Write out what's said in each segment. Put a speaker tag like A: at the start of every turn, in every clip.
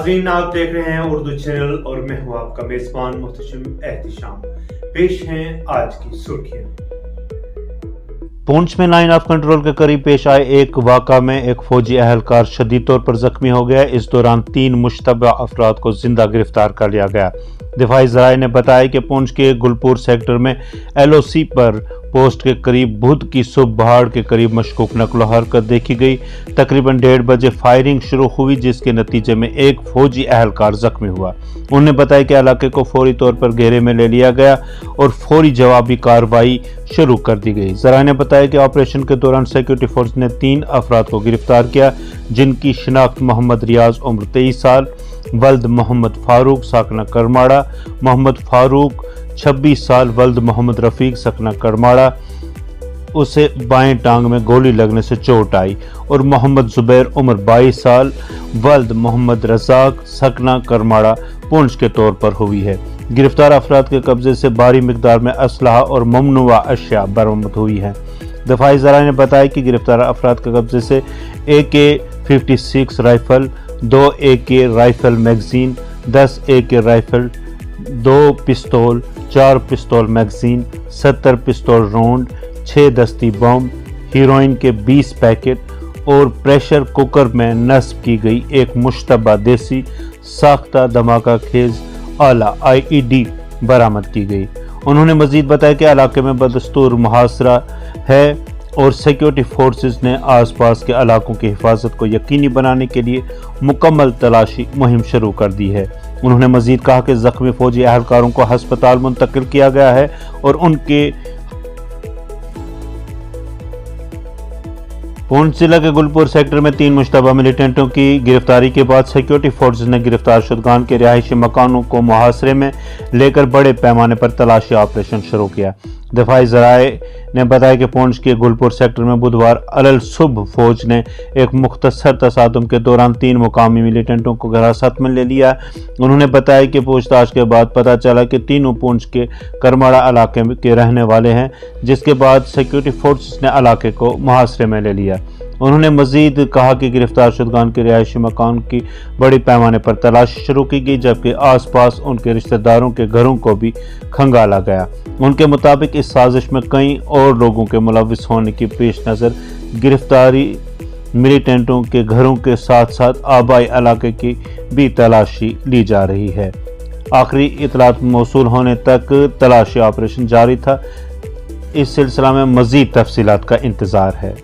A: नाज़रीन, आप देख रहे हैं उर्दू चैनल और मैं हूं आपका मेजबान मुहतशिम एहतिशाम। पेश हैं आज की सुर्खियां।
B: पुंछ में लाइन ऑफ कंट्रोल के करीब पेश आए एक वाक़ा में एक फौजी एहलकार शदीद तौर पर जख्मी हो गया। इस दौरान 3 मुश्तबा अफराद को जिंदा गिरफ्तार कर लिया गया। दिफाई ज़राए ने बताया कि पुंछ के गुलपुर सेक्टर में LOC पर पोस्ट के करीब बुध की सुबह पहाड़ के करीब मशकूक नकलो हरकत देखी गई। तकरीबन 1:30 बजे फायरिंग शुरू हुई, जिसके नतीजे में एक फौजी एहलकार जख्मी हुआ। उन्होंने बताया कि इलाके को फौरी तौर पर घेरे में ले लिया गया और फौरी जवाबी कार्रवाई शुरू कर दी गई। ज़राए ने बताया कि ऑपरेशन के दौरान सिक्योरिटी फोर्स ने 3 अफराद को गिरफ्तार किया, जिनकी शिनाख्त मोहम्मद रियाज उम्र 23 साल, वल्द मोहम्मद फारूक साकना करमाड़ा, मोहम्मद फारूक 26 साल, वल्द मोहम्मद रफीक सकना करमाड़ा, उसे बाएं टांग में गोली लगने से चोट आई, और मोहम्मद जुबैर उम्र 22 साल, वल्द मोहम्मद रजाक सकना करमाड़ा पुंछ के तौर पर हुई है। गिरफ्तार अफराद के कब्जे से भारी मिकदार में असलहा और ममनुआ अशिया बरामद हुई है। दफाई ज़राए ने बताया कि गिरफ्तार अफराद के कब्जे से AK-56 rifle, 2 AK rifle magazine, 10 AK rifle, 2 पिस्तौल, 4 पिस्तौल मैगजीन, 70 पिस्तौल राउंड, 6 दस्ती बम, हीरोइन के 20 पैकेट और प्रेशर कुकर में नस्ब की गई एक मुश्तबा देसी साख्ता धमाका खेज आला IED बरामद की गई। उन्होंने मजीद बताया कि इलाके में बदस्तूर मुहासरा है और सिक्योरिटी फोर्सेस ने आसपास के इलाकों की हिफाजत को यकीनी बनाने के लिए मुकम्मल तलाशी मुहिम शुरू कर दी है। उन्होंने मजीद कहा कि जख्मी फौजी एहलकारों को हस्पताल मुंतकिल किया गया है और उनके पुंछ जिला के गुलपुर सेक्टर में 3 मुश्तबा मिलिटेंटों की गिरफ्तारी के बाद सिक्योरिटी फोर्सेस ने गिरफ्तार शुदगान के रिहायशी मकानों को मुहासरे में लेकर बड़े पैमाने पर तलाशी ऑपरेशन शुरू किया। दफाई ज़राए ने बताया कि पुंछ के गुलपुर सेक्टर में बुधवार अलल सुबह फौज ने एक मुख्तसर तसादुम के दौरान 3 मुकामी मिलिटेंटों को हिरासत में ले लिया। उन्होंने बताया कि पूछताछ के बाद पता चला कि तीनों पुंछ के करमाड़ा इलाके के रहने वाले हैं, जिसके बाद सिक्योरिटी फोर्सेस ने इलाके को मुहासरे में ले लिया। उन्होंने मजीद कहा कि गिरफ्तार शुदगान के रिहायशी मकान की बड़ी पैमाने पर तलाशी शुरू की गई, जबकि आसपास उनके रिश्तेदारों के घरों को भी खंगाला गया। उनके मुताबिक इस साजिश में कई और लोगों के मुलविस होने की पेश नज़र गिरफ्तारी मिलिटेंटों के घरों के साथ साथ आबाई इलाके की भी तलाशी ली जा रही है। आखिरी इतलात मौसूल होने तक तलाशी ऑपरेशन जारी था। इस सिलसिला में मजीद तफसीलात का इंतज़ार है।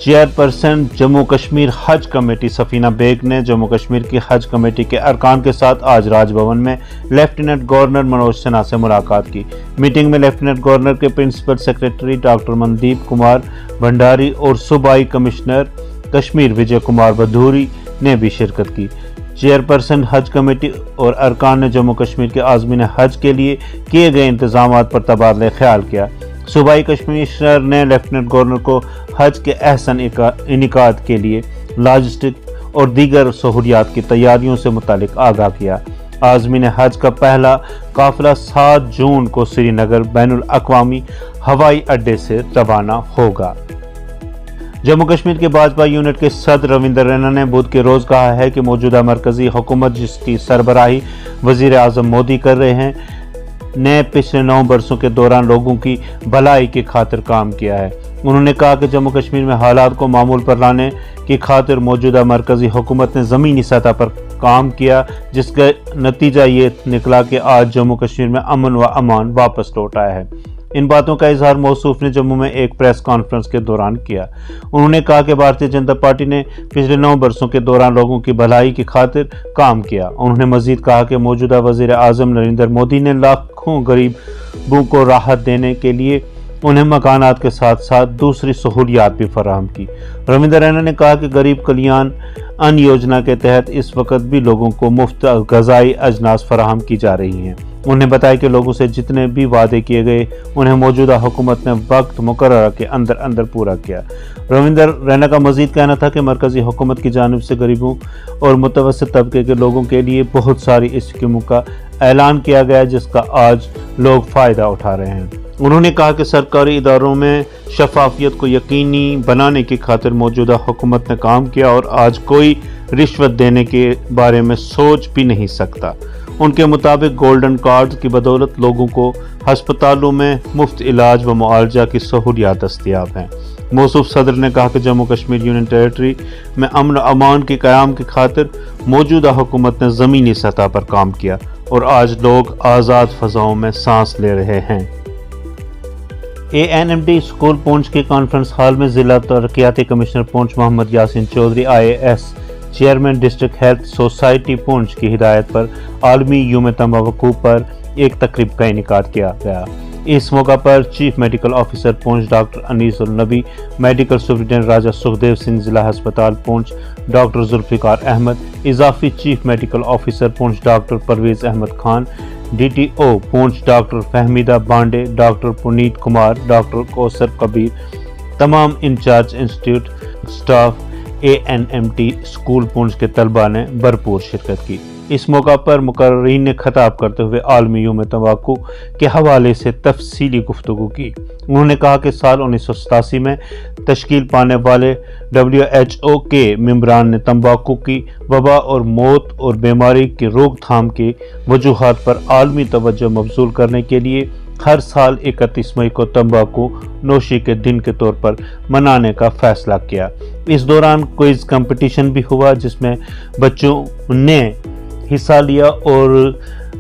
B: चेयरपर्सन जम्मू कश्मीर हज कमेटी सफीना बेग ने जम्मू कश्मीर की हज कमेटी के अरकान के साथ आज राजभवन में लेफ्टिनेंट गवर्नर मनोज सिन्हा से मुलाकात की। मीटिंग में लेफ्टिनेंट गवर्नर के principal secretary doctor Mandeep Kumar Bhandari और सूबाई कमिश्नर कश्मीर विजय कुमार बधूरी ने भी शिरकत की। चेयरपर्सन हज कमेटी और अरकान ने जम्मू कश्मीर के आज़मीन हज के लिए किए गए इंतजामात पर तबादला ख्याल किया। सूबाई कमिश्नर ने लेफ्टिनेंट गवर्नर को हज के अहसन इनिकाद के लिए लॉजिस्टिक और दीगर सहूलियात की तैयारियों से मुतालिक आगाह किया। आज़मीन हज का पहला काफिला 7 जून को श्रीनगर बैनुल अक़वामी हवाई अड्डे से रवाना होगा। जम्मू कश्मीर के भाजपा यूनिट के सदर रविंदर रैना ने बुध के रोज कहा है कि मौजूदा मरकजी हुकूमत, जिसकी सरबराही वजीर आज़म मोदी कर रहे हैं, ने पिछले 9 बरसों के दौरान लोगों की भलाई की खातिर काम किया है। उन्होंने कहा कि जम्मू कश्मीर में हालात को मामूल पर लाने की खातिर मौजूदा मरकजी हुकूमत ने ज़मीनी सतह पर काम किया, जिसका नतीजा ये निकला कि आज जम्मू कश्मीर में अमन व अमान वापस लौट आया है। इन बातों का इजहार मौसूफ ने जम्मू में एक प्रेस कॉन्फ्रेंस के दौरान किया। उन्होंने कहा कि भारतीय जनता पार्टी ने पिछले 9 बरसों के दौरान लोगों की भलाई की खातिर काम किया। उन्होंने मजीद कहा कि मौजूदा वजीर आज़म नरेंद्र मोदी ने लाखों गरीबों को राहत देने के लिए उन्हें मकानात के साथ साथ दूसरी सहूलियात भी फराहम की। रविंदर रैना ने कहा कि गरीब कल्याण अन्न योजना के तहत इस वक्त भी लोगों को मुफ्त गज़ाई अजनास फराहम की जा रही हैं। उन्होंने बताया कि लोगों से जितने भी वादे किए गए उन्हें मौजूदा हुकूमत ने वक्त मुकर्रर के अंदर अंदर पूरा किया। रविंदर रैना का मजीद कहना था कि मरकजी हुकूमत की जानिब से गरीबों और मुतवस्सित तबके के लोगों के लिए बहुत सारी स्कीमों का ऐलान किया गया, जिसका आज लोग फ़ायदा उठा रहे हैं। उन्होंने कहा कि सरकारी इदारों में शफाफियत को यकीनी बनाने की खातिर मौजूदा हुकूमत ने काम किया और आज कोई رشوت دینے کے بارے میں سوچ بھی نہیں سکتا۔ ان کے مطابق گولڈن کارڈز کی بدولت لوگوں کو ہسپتالوں میں مفت علاج و معالجہ کی سہولیات دستیاب ہیں۔ موصوف صدر نے کہا کہ جموں کشمیر یونین ٹیریٹری میں امن و امان کے قیام کی خاطر موجودہ حکومت نے زمینی سطح پر کام کیا اور آج لوگ آزاد فضاؤں میں سانس لے رہے ہیں۔ ANMD اسکول پونچھ کے کانفرنس ہال میں ضلع ترقیاتی commissioner Poonch Mohammad Yasin Chaudhary IAS chairman district health society Poonch کی ہدایت پر عالمی یوم تمباکو پر ایک تقریب کا انعقاد کیا گیا۔ اس موقع پر chief medical officer Poonch doctor Anees Ulnabi, medical superintendent Raja Sukhdev Singh ضلع ہسپتال پونچھ ڈاکٹر ذوالفقار احمد، اضافی chief medical officer Poonch doctor Parvez Ahmad Khan, DTO Poonch doctor Fahmida Bande, doctor Puneet Kumar, doctor Kausar Kabir, تمام incharge institute staff ANMT school Poonch کے طلباء نے بھرپور شرکت کی۔ اس موقع پر مقررین نے خطاب کرتے ہوئے عالمی یوم تمباکو کے حوالے سے تفصیلی گفتگو کی۔ انہوں نے کہا کہ سال 1987 میں تشکیل پانے والے WHO کے ممبران نے تمباکو کی وبا اور موت اور بیماری کی روک تھام کی وجوہات پر عالمی توجہ مبذول کرنے کے لیے ہر سال 31 مئی کو تمباکو نوشی کے دن کے طور پر منانے کا فیصلہ کیا۔ اس دوران کوئز کمپٹیشن بھی ہوا جس میں بچوں نے حصہ لیا اور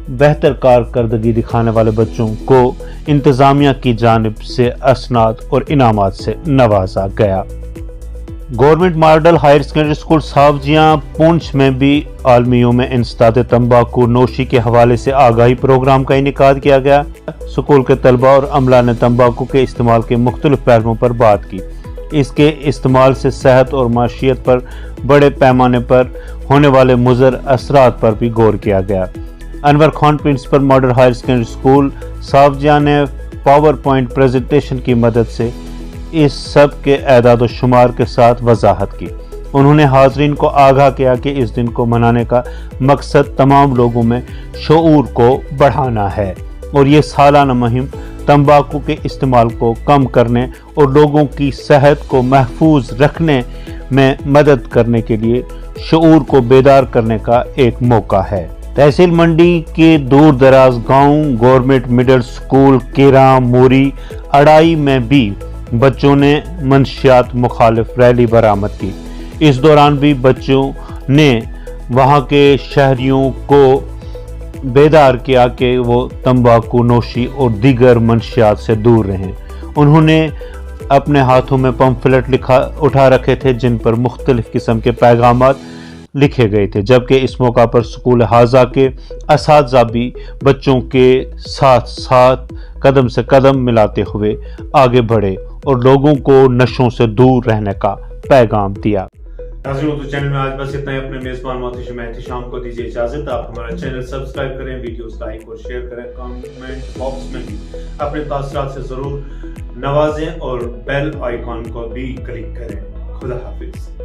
B: بہتر کارکردگی دکھانے والے بچوں کو انتظامیہ کی جانب سے اسناد اور انعامات سے نوازا گیا۔ Government model higher secondary school Sawjian Poonch میں بھی عالمی یوم انسداد تمباکو نوشی کے حوالے سے آگاہی پروگرام کا انعقاد کیا گیا۔ اسکول کے طلباء اور عملہ نے تمباکو کے استعمال کے مختلف پہلوؤں پر بات کی۔ اس کے استعمال سے صحت اور معیشت پر بڑے پیمانے پر ہونے والے مضر اثرات پر بھی غور کیا گیا۔ Anwar Khan principal model higher secondary school Sawjian نے پاور پوائنٹ پریزنٹیشن کی مدد سے اس سب کے اعداد و شمار کے ساتھ وضاحت کی۔ انہوں نے حاضرین کو آگاہ کیا کہ اس دن کو منانے کا مقصد تمام لوگوں میں شعور کو بڑھانا ہے اور یہ سالانہ مہم تمباکو کے استعمال کو کم کرنے اور لوگوں کی صحت کو محفوظ رکھنے میں مدد کرنے کے لیے شعور کو بیدار کرنے کا ایک موقع ہے۔ تحصیل منڈی کے دور دراز گاؤں گورنمنٹ مڈل اسکول کیرام موری اڑائی میں بھی بچوں نے منشیات مخالف ریلی برآمد کی۔ اس دوران بھی بچوں نے وہاں کے شہریوں کو بیدار کیا کہ وہ تمباکو نوشی اور دیگر منشیات سے دور رہیں۔ انہوں نے اپنے ہاتھوں میں پمفلٹ اٹھا رکھے تھے جن پر مختلف قسم کے پیغامات لکھے گئے تھے، جبکہ اس موقع پر اسکول ہاضہ کے اساتذہ بھی بچوں کے ساتھ ساتھ قدم سے قدم ملاتے ہوئے آگے بڑھے اور لوگوں کو نشوں سے دور رہنے کا پیغام دیا۔
A: ناظرین اردو چینل میں آج بس اتنا ہی۔ اپنے میزبان محتشم احتشام کو دیجیے اجازت۔ آپ ہمارا چینل سبسکرائب کریں، ویڈیوز لائک اور شیئر کریں، کامنٹ باکس میں بھی اپنے تاثرات سے ضرور نوازیں اور بیل آئیکن کو بھی کلک کریں۔ خدا حافظ۔